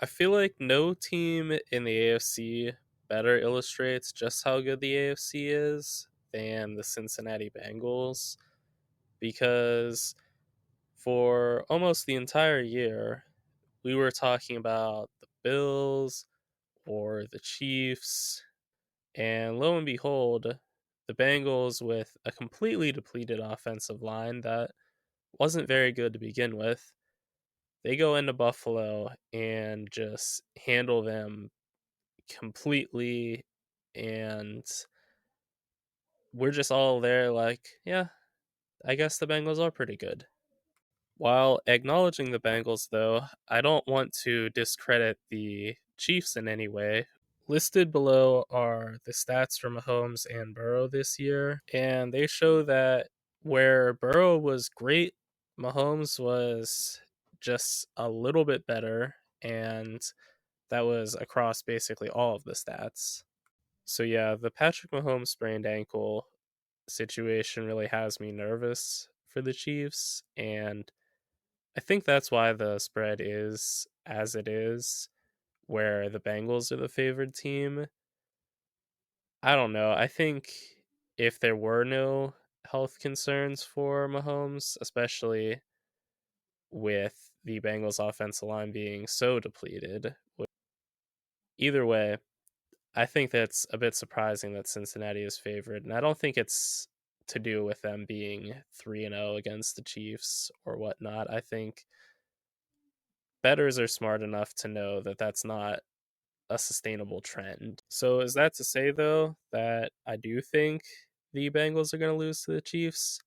I feel like no team in the AFC better illustrates just how good the AFC is than the Cincinnati Bengals because for almost the entire year, we were talking about the Bills or the Chiefs, and lo and behold, the Bengals with a completely depleted offensive line that wasn't very good to begin with. They go into Buffalo and just handle them completely, and we're just all there like, yeah, I guess the Bengals are pretty good. While acknowledging the Bengals, though, I don't want to discredit the Chiefs in any way. Listed below are the stats for Mahomes and Burrow this year, and they show that where Burrow was great, Mahomes was just a little bit better, and that was across basically all of the stats. So yeah, the Patrick Mahomes sprained ankle situation really has me nervous for the Chiefs, and I think that's why the spread is as it is, where the Bengals are the favored team. I don't know. I think if there were no health concerns for Mahomes, especially with the Bengals offensive line being so depleted, either way, I think that's a bit surprising that Cincinnati is favored, and I don't think it's to do with them being 3-0 against the Chiefs or whatnot. I think bettors are smart enough to know that that's not a sustainable trend. So is that to say though that I do think the Bengals are going to lose to the Chiefs?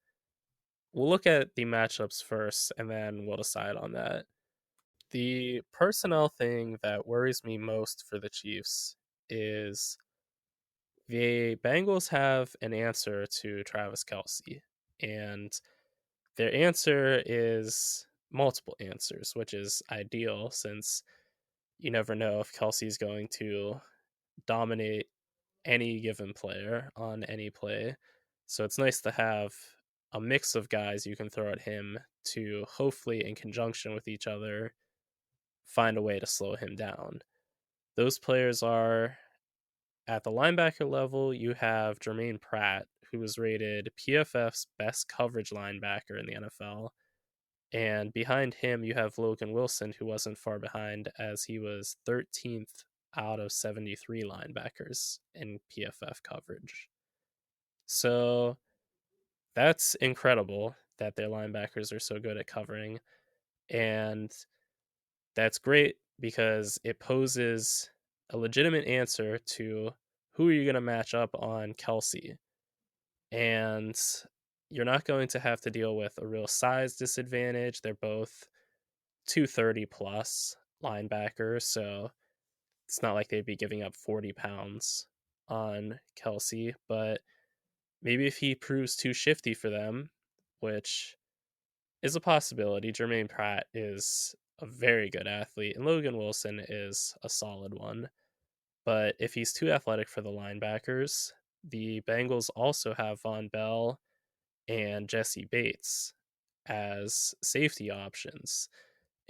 We'll look at the matchups first and then we'll decide on that. The personnel thing that worries me most for the Chiefs is the Bengals have an answer to Travis Kelce, and their answer is multiple answers, which is ideal since you never know if Kelsey's going to dominate any given player on any play. So it's nice to have a mix of guys you can throw at him to hopefully, in conjunction with each other, find a way to slow him down. Those players are at the linebacker level, you have Jermaine Pratt, who was rated PFF's best coverage linebacker in the NFL. And behind him, you have Logan Wilson, who wasn't far behind, as he was 13th out of 73 linebackers in PFF coverage. So that's incredible that their linebackers are so good at covering. And that's great because it poses a legitimate answer to who are you going to match up on Kelce. And you're not going to have to deal with a real size disadvantage. They're both 230 plus linebackers, so it's not like they'd be giving up 40 pounds on Kelce, but maybe if he proves too shifty for them, which is a possibility. Jermaine Pratt is a very good athlete, and Logan Wilson is a solid one. But if he's too athletic for the linebackers, the Bengals also have Von Bell and Jesse Bates as safety options.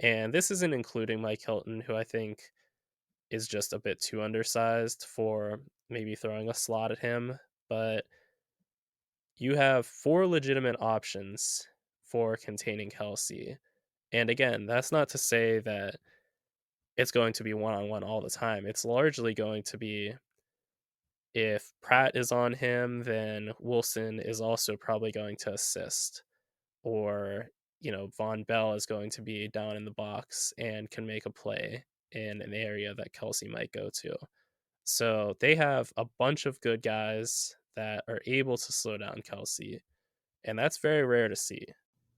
And this isn't including Mike Hilton, who I think is just a bit too undersized for maybe throwing a slot at him. But you have four legitimate options for containing Kelsey. And again, that's not to say that it's going to be one on one all the time. It's largely going to be if Pratt is on him, then Wilson is also probably going to assist. Or, Von Bell is going to be down in the box and can make a play in an area that Kelsey might go to. So they have a bunch of good guys that are able to slow down Kelsey, and that's very rare to see.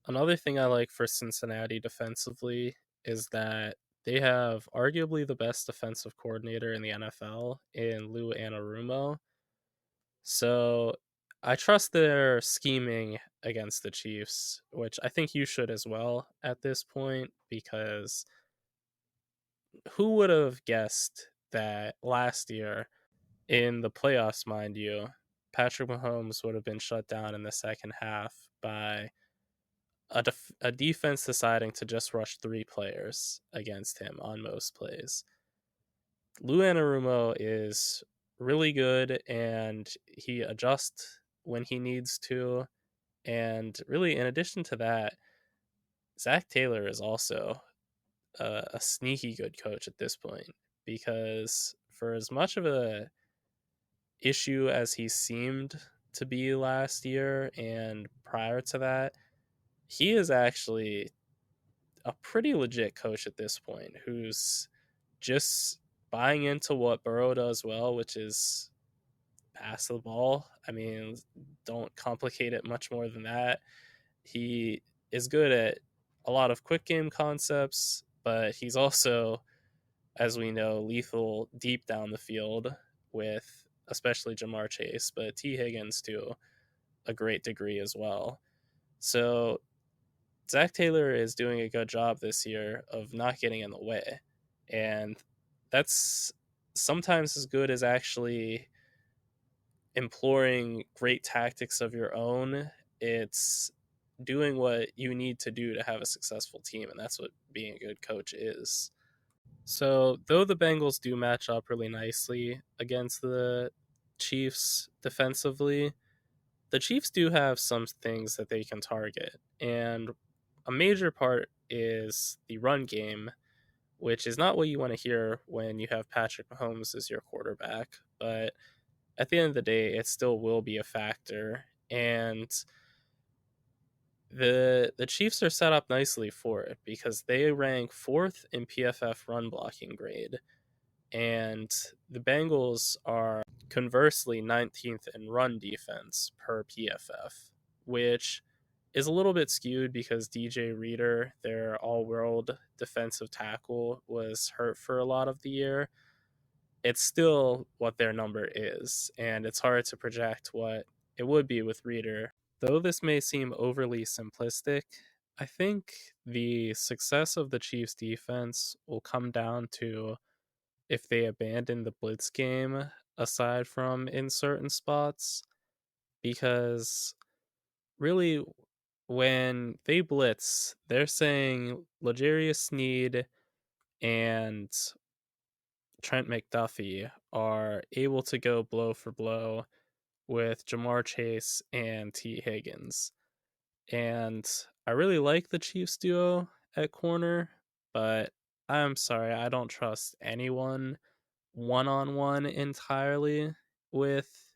Another thing I like for Cincinnati defensively is that they have arguably the best defensive coordinator in the NFL in Lou Anarumo. So I trust their scheming against the Chiefs, which I think you should as well at this point, because who would have guessed that last year in the playoffs, mind you, Patrick Mahomes would have been shut down in the second half by a defense deciding to just rush 3 players against him on most plays. Lou Anarumo is really good, and he adjusts when he needs to. And really, in addition to that, Zach Taylor is also a sneaky good coach at this point, because for as much of a issue as he seemed to be last year and prior to that, he is actually a pretty legit coach at this point who's just buying into what Burrow does well, which is pass the ball. I mean, don't complicate it much more than that. He is good at a lot of quick game concepts, but he's also, as we know, lethal deep down the field with especially Jamar Chase, but T. Higgins to a great degree as well. So Zach Taylor is doing a good job this year of not getting in the way. And that's sometimes as good as actually employing great tactics of your own. It's doing what you need to do to have a successful team, and that's what being a good coach is. So, though the Bengals do match up really nicely against the Chiefs defensively, the Chiefs do have some things that they can target. And a major part is the run game, which is not what you want to hear when you have Patrick Mahomes as your quarterback. But at the end of the day, it still will be a factor. And the Chiefs are set up nicely for it because they rank fourth in PFF run blocking grade, and the Bengals are conversely 19th in run defense per PFF, which is a little bit skewed because DJ Reader, their all-world defensive tackle, was hurt for a lot of the year. It's still what their number is, and it's hard to project what it would be with Reader. Though this may seem overly simplistic, I think the success of the Chiefs' defense will come down to if they abandon the blitz game aside from in certain spots, because really when they blitz, they're saying L'Jarius Sneed and Trent McDuffie are able to go blow for blow with Jamar Chase and T. Higgins. And I really like the Chiefs duo at corner, but I'm sorry, I don't trust anyone one on one entirely with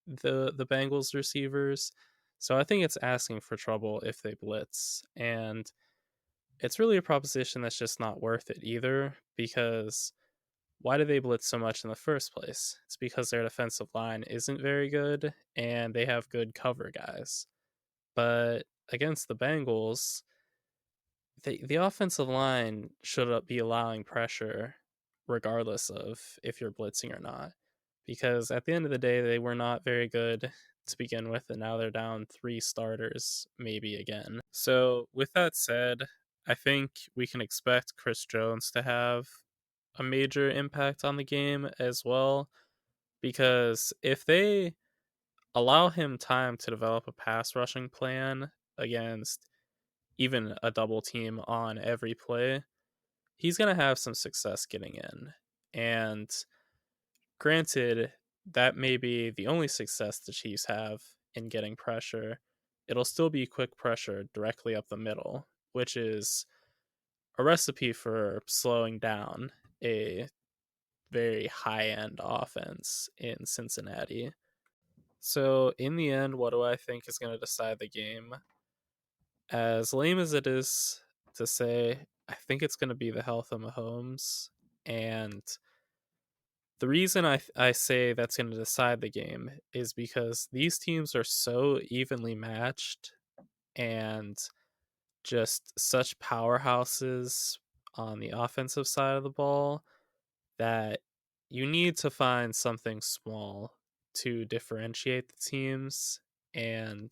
the Bengals receivers. So I think it's asking for trouble if they blitz. And it's really a proposition that's just not worth it either, because why do they blitz so much in the first place? It's because their defensive line isn't very good and they have good cover guys. But against the Bengals, the offensive line should be allowing pressure regardless of if you're blitzing or not. Because at the end of the day, they were not very good to begin with, and now they're down 3 starters, maybe again. So, with that said, I think we can expect Chris Jones to have a major impact on the game as well. Because if they allow him time to develop a pass rushing plan against even a double team on every play, he's going to have some success getting in. And granted, that may be the only success the Chiefs have in getting pressure. It'll still be quick pressure directly up the middle, which is a recipe for slowing down a very high end offense in Cincinnati. So, in the end, what do I think is going to decide the game? As lame as it is to say, I think it's going to be the health of Mahomes. And the reason I say that's going to decide the game is because these teams are so evenly matched and just such powerhouses on the offensive side of the ball that you need to find something small to differentiate the teams. And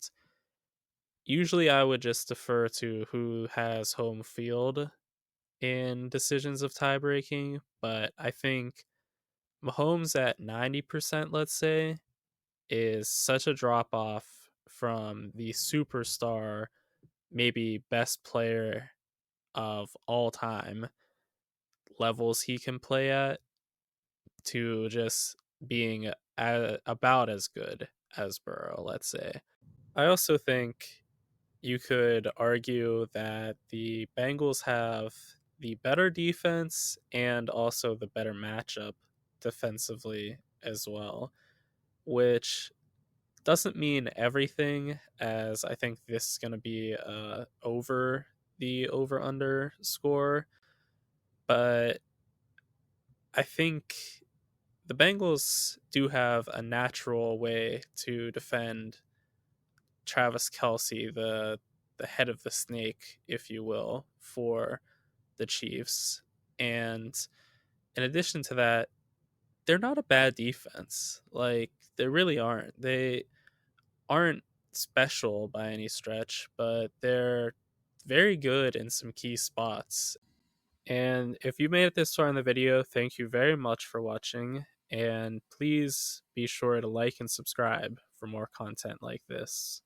usually I would just defer to who has home field in decisions of tie breaking, but I think Mahomes at 90%, let's say, is such a drop off from the superstar maybe best player of all time levels he can play at to just being about as good as Burrow, let's say. I also think you could argue that the Bengals have the better defense and also the better matchup defensively as well, which doesn't mean everything, as I think this is going to be over the over under score, but I think the Bengals do have a natural way to defend Travis Kelce, the head of the snake, if you will, for the Chiefs. And in addition to that, they're not a bad defense. Like, they really aren't. They aren't special by any stretch, but they're very good in some key spots. And if you made it this far in the video, thank you very much for watching. And please be sure to like and subscribe for more content like this.